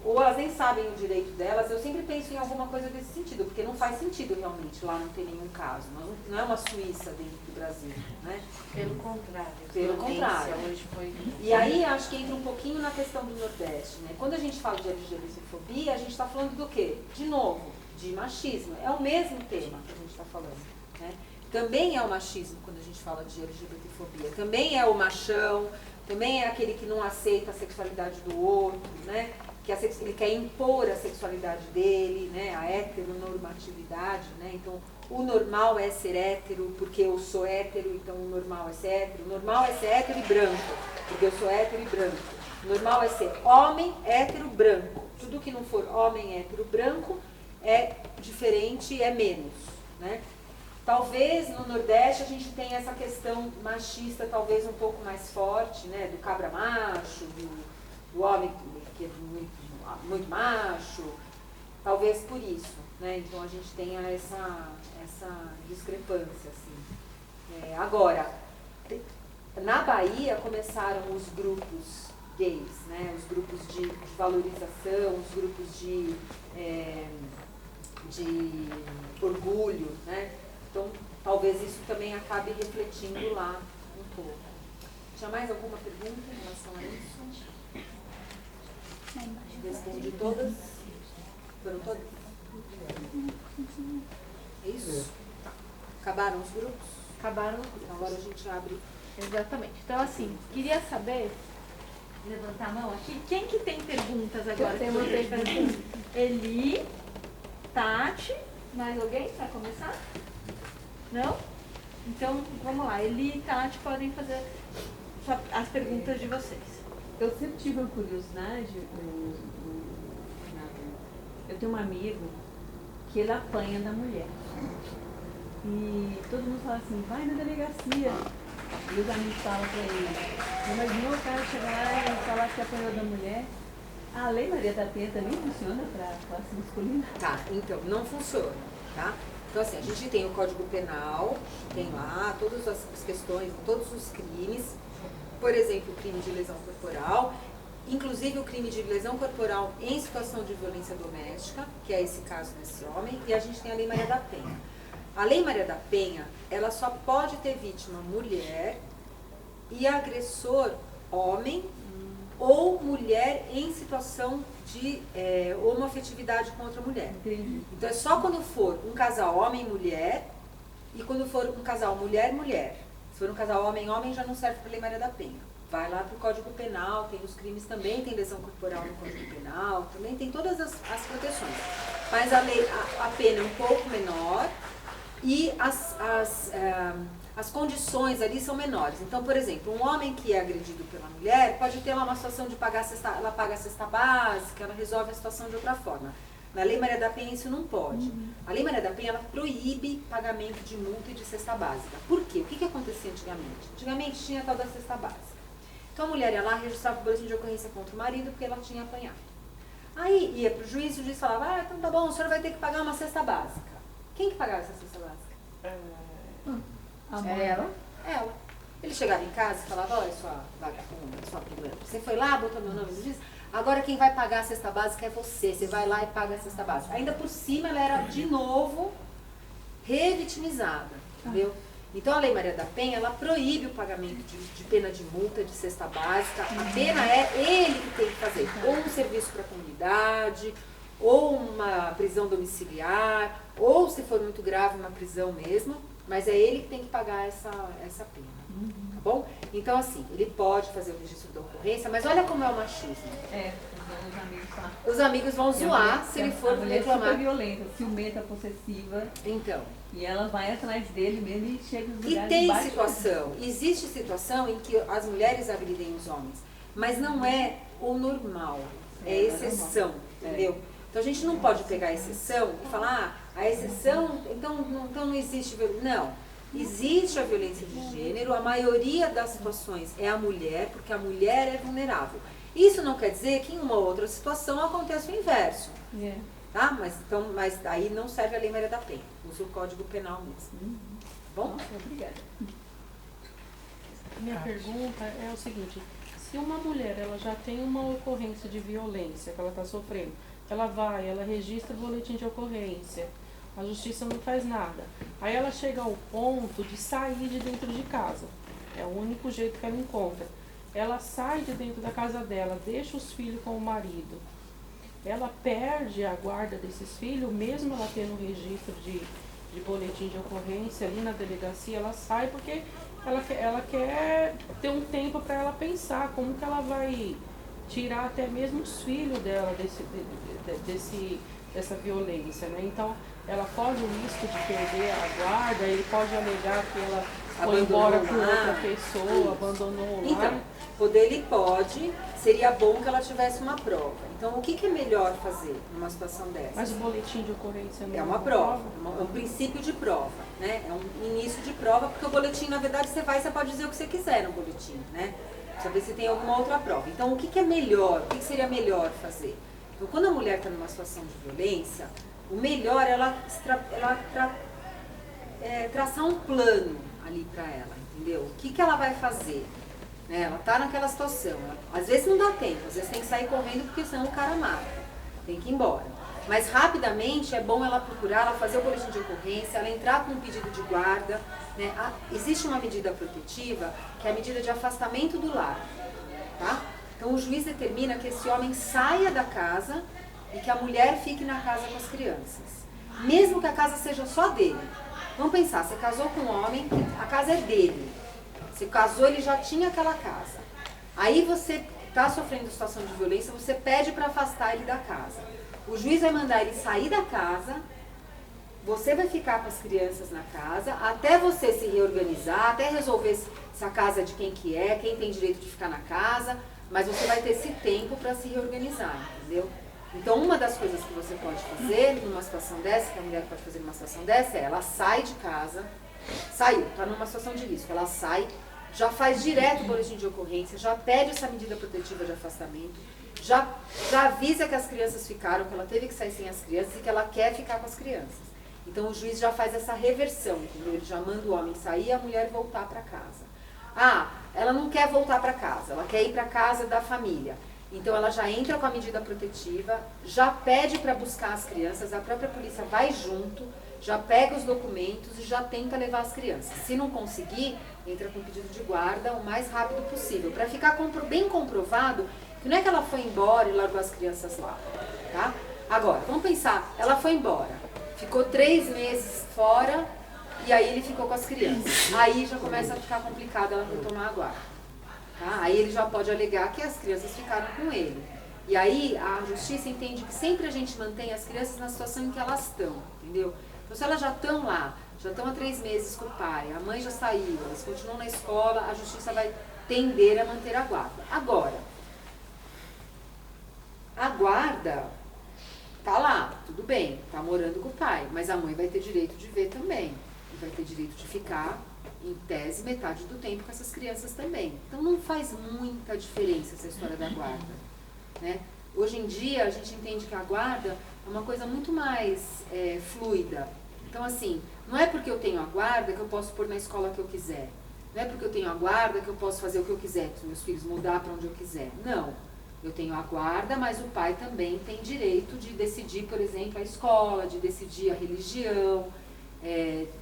Ou elas nem sabem o direito delas. Eu sempre penso em alguma coisa desse sentido, porque não faz sentido realmente lá não ter nenhum caso. Não é uma Suíça dentro do Brasil, né? Pelo contrário. Pelo contrário. Hoje foi... E aí acho que entra um pouquinho na questão do Nordeste, né? Quando a gente fala de LGBTfobia, a gente está falando do quê? De novo, de machismo. É o mesmo tema que a gente está falando, né? Também é o machismo quando a gente fala de LGBTfobia. Também é o machão, também é aquele que não aceita a sexualidade do outro, né? Que ele quer impor a sexualidade dele, né? A heteronormatividade, né? Então, o normal é ser hétero, porque eu sou hétero, então o normal é ser hétero. O normal é ser hétero e branco, porque eu sou hétero e branco. O normal é ser homem, hétero, branco. Tudo que não for homem, hétero, branco é diferente, é menos, né? Talvez no Nordeste a gente tenha essa questão machista talvez um pouco mais forte, né? Do cabra macho, do homem que é muito macho, talvez por isso, né? Então a gente tenha essa discrepância, assim. Agora, na Bahia começaram os grupos gays, né? Os grupos de valorização, os grupos de orgulho, né? Então, talvez isso também acabe refletindo lá um pouco. Tinha mais alguma pergunta em relação a isso? Respondi todas? Foram todas? É isso? Tá. Acabaram os grupos? Acabaram os grupos. Então, agora a gente abre. Exatamente. Então, assim, queria saber, levantar a mão aqui, quem que tem perguntas agora? Eu tenho uma pergunta. Eli, Tati, mais alguém para começar? Não? Então, vamos lá. Eli e Tati podem fazer as perguntas de vocês. Eu sempre tive uma curiosidade, eu tenho um amigo que ele apanha da mulher. E todo mundo fala assim, vai na delegacia. E os amigos falam pra ele, imagina o cara chegar lá e falar que apanhou da mulher. A Lei Maria da Penha também funciona para classe masculina? Tá, então, não funciona, tá? Então, assim, a gente tem o Código Penal, tem lá todas as questões, todos os crimes, por exemplo, o crime de lesão corporal, inclusive o crime de lesão corporal em situação de violência doméstica, que é esse caso desse homem, e a gente tem a Lei Maria da Penha. A Lei Maria da Penha, ela só pode ter vítima mulher e agressor homem ou mulher em situação de homoafetividade com outra mulher. Entendi. Então é só quando for um casal homem e mulher e quando for um casal mulher-mulher. Se for um casal homem-homem já não serve para a Lei Maria da Penha. Vai lá para o Código Penal, tem os crimes também, tem lesão corporal no Código Penal, também tem todas as proteções. Mas a pena é um pouco menor e as condições ali são menores. Então, por exemplo, um homem que é agredido pela mulher pode ter lá uma situação de ela paga a cesta básica, ela resolve a situação de outra forma. Na Lei Maria da Penha isso não pode. A Lei Maria da Penha, ela proíbe pagamento de multa e de cesta básica. Por quê? O que acontecia antigamente? Antigamente tinha a tal da cesta básica. Então a mulher ia lá, registrava o boletim de ocorrência contra o marido porque ela tinha apanhado. Aí ia pro juiz e o juiz falava, então tá bom, a senhora vai ter que pagar uma cesta básica. Quem que pagava essa cesta básica? A mãe. Ela. Ele chegava em casa e falava, olha sua vagabunda, sua pilantra, você foi lá, botou meu nome no juiz, agora quem vai pagar a cesta básica é você. Você vai lá e paga a cesta básica. Ainda por cima ela era, de novo, revitimizada, entendeu? Então a Lei Maria da Penha, ela proíbe o pagamento de pena de multa, de cesta básica. A pena é ele que tem que fazer. Ou um serviço para a comunidade, ou uma prisão domiciliar, ou se for muito grave, uma prisão mesmo. Mas é ele que tem que pagar essa pena. Tá bom? Então, assim, ele pode fazer o registro da ocorrência, mas olha como é o machismo. Os amigos falam. Os amigos vão zoar se ele for reclamar. A mulher é super violenta, ciumenta, possessiva. Então. E ela vai atrás dele mesmo e chega nos lugares E tem de baixo. situação, existe situação em que as mulheres agridem os homens, mas não é o normal, é exceção, entendeu? Então a gente não pode pegar a exceção e falar, a exceção, então não existe violência. Não, existe a violência de gênero, a maioria das situações é a mulher, porque a mulher é vulnerável. Isso não quer dizer que em uma outra situação acontece o inverso. Tá? Mas aí não serve a Lei Maria da Penha, usa o Código Penal mesmo. Tá bom? Obrigada. Minha pergunta é o seguinte, se uma mulher ela já tem uma ocorrência de violência que ela está sofrendo, ela registra o boletim de ocorrência, a justiça não faz nada. Aí ela chega ao ponto de sair de dentro de casa. É o único jeito que ela encontra. Ela sai de dentro da casa dela, deixa os filhos com o marido. Ela perde a guarda desses filhos, mesmo ela tendo um registro de boletim de ocorrência ali na delegacia, ela sai porque ela quer ter um tempo para ela pensar como que ela vai tirar até mesmo os filhos dela dessa violência, né? Então, ela corre o risco de perder a guarda, ele pode alegar que ela foi embora com outra pessoa, abandonou o lar. Então, ele pode, seria bom que ela tivesse uma prova. Então, o que é melhor fazer numa situação dessa? Mas o boletim de ocorrência não é uma prova, é um princípio de prova, né? É um início de prova, porque o boletim, na verdade, você pode dizer o que você quiser no boletim, né? Saber se tem alguma outra prova. Então, o que é melhor? O que seria melhor fazer? Então, quando a mulher está numa situação de violência, o melhor é ela traçar um plano ali para ela, entendeu? O que ela vai fazer? Né? Ela está naquela situação. Às vezes não dá tempo, às vezes tem que sair correndo porque senão o cara mata. Tem que ir embora. Mas rapidamente é bom ela procurar, ela fazer o boletim de ocorrência, ela entrar com um pedido de guarda. Né? Existe uma medida protetiva, que é a medida de afastamento do lar. Tá? Então o juiz determina que esse homem saia da casa e que a mulher fique na casa com as crianças. Mesmo que a casa seja só dele. Vamos pensar, você casou com um homem, a casa é dele. Você casou, ele já tinha aquela casa. Aí você está sofrendo situação de violência, você pede para afastar ele da casa. O juiz vai mandar ele sair da casa, você vai ficar com as crianças na casa, até você se reorganizar, até resolver se a casa é de quem que é, quem tem direito de ficar na casa, mas você vai ter esse tempo para se reorganizar, entendeu? Então, uma das coisas que você pode fazer numa situação dessa, que a mulher pode fazer numa situação dessa, é ela sai de casa, saiu, está numa situação de risco, ela sai, já faz direto o boletim de ocorrência, já pede essa medida protetiva de afastamento, já avisa que as crianças ficaram, que ela teve que sair sem as crianças e que ela quer ficar com as crianças. Então o juiz já faz essa reversão, entendeu? Ele já manda o homem sair e a mulher voltar para casa. Ah, ela não quer voltar para casa, ela quer ir para casa da família. Então ela já entra com a medida protetiva, já pede para buscar as crianças, a própria polícia vai junto, já pega os documentos e já tenta levar as crianças. Se não conseguir, entra com pedido de guarda o mais rápido possível, para ficar bem comprovado que não é que ela foi embora e largou as crianças lá, tá? Agora, vamos pensar, ela foi embora, ficou 3 meses fora e aí ele ficou com as crianças. Aí já começa a ficar complicado ela retomar a guarda, tá? Aí ele já pode alegar que as crianças ficaram com ele. E aí a justiça entende que sempre a gente mantém as crianças na situação em que elas estão, entendeu? Então se elas já estão lá, já estão há 3 meses com o pai, a mãe já saiu, elas continuam na escola, a justiça vai tender a manter a guarda. Agora, a guarda tá lá, Tudo bem, tá morando com o pai, mas a mãe vai ter direito de ver também. E vai ter direito de ficar, em tese, metade do tempo com essas crianças também. Então não faz muita diferença essa história da guarda, né? Hoje em dia a gente entende que a guarda é uma coisa muito mais fluida. Então assim, não é porque eu tenho a guarda que eu posso pôr na escola que eu quiser. Não é porque eu tenho a guarda que eu posso fazer o que eu quiser, que os meus filhos mudar para onde eu quiser. Não. Eu tenho a guarda, mas o pai também tem direito de decidir, por exemplo, a escola, de decidir a religião,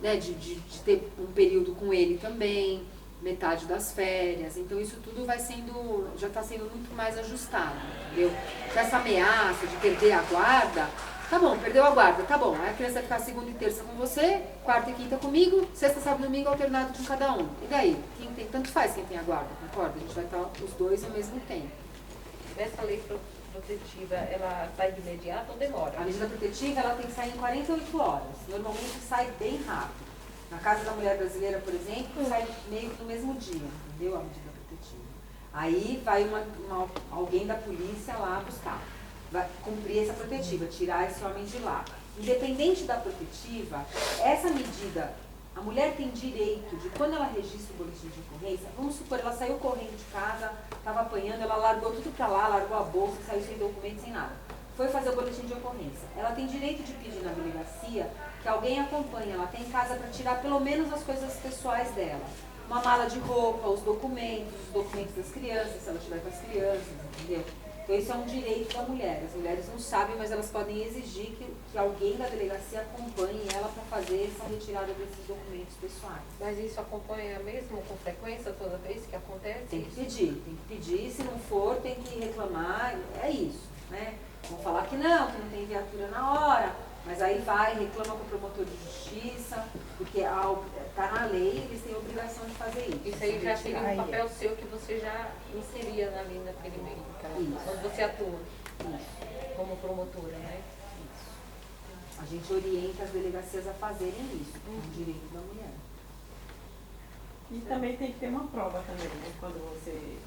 né, de ter um período com ele também, metade das férias. Então isso tudo já está sendo muito mais ajustado, entendeu? Com essa ameaça de perder a guarda, tá bom, perdeu a guarda, tá bom. Aí a criança vai ficar segunda e terça com você, quarta e quinta comigo, sexta, sábado e domingo alternado com cada um. E daí? Tanto faz quem tem a guarda, concorda? A gente vai estar os dois ao mesmo tempo. Essa lei protetiva, ela sai de imediato ou demora? A medida protetiva, ela tem que sair em 48 horas. Normalmente sai bem rápido. Na Casa da Mulher Brasileira, por exemplo, sai meio que no mesmo dia, entendeu? A medida protetiva. Aí vai alguém da polícia lá buscar. Vai cumprir essa protetiva, tirar esse homem de lá. Independente da protetiva, essa medida, a mulher tem direito de, quando ela registra o boletim de ocorrência, vamos supor, ela saiu correndo de casa, estava apanhando, ela largou tudo para lá, largou a bolsa, saiu sem documento, sem nada. Foi fazer o boletim de ocorrência. Ela tem direito de pedir na delegacia que alguém acompanhe ela até em casa para tirar pelo menos as coisas pessoais dela. Uma mala de roupa, os documentos das crianças, se ela estiver com as crianças, entendeu? Então isso é um direito da mulher. As mulheres não sabem, mas elas podem exigir que alguém da delegacia acompanhe ela para fazer essa retirada desses documentos pessoais. Mas isso acompanha mesmo com frequência toda vez que acontece? Tem que pedir. Se não for, tem que reclamar, é isso, né? Vão falar que não tem viatura na hora, mas aí vai, reclama com o promotor de justiça, porque está na lei, eles têm a obrigação de fazer isso. Isso aí já seria um papel seu que você já inseria ali naquele meio, quando você atua como promotora, né? Isso. A gente orienta as delegacias a fazerem isso, é um direito da mulher. E também tem que ter uma prova também, né? Quando você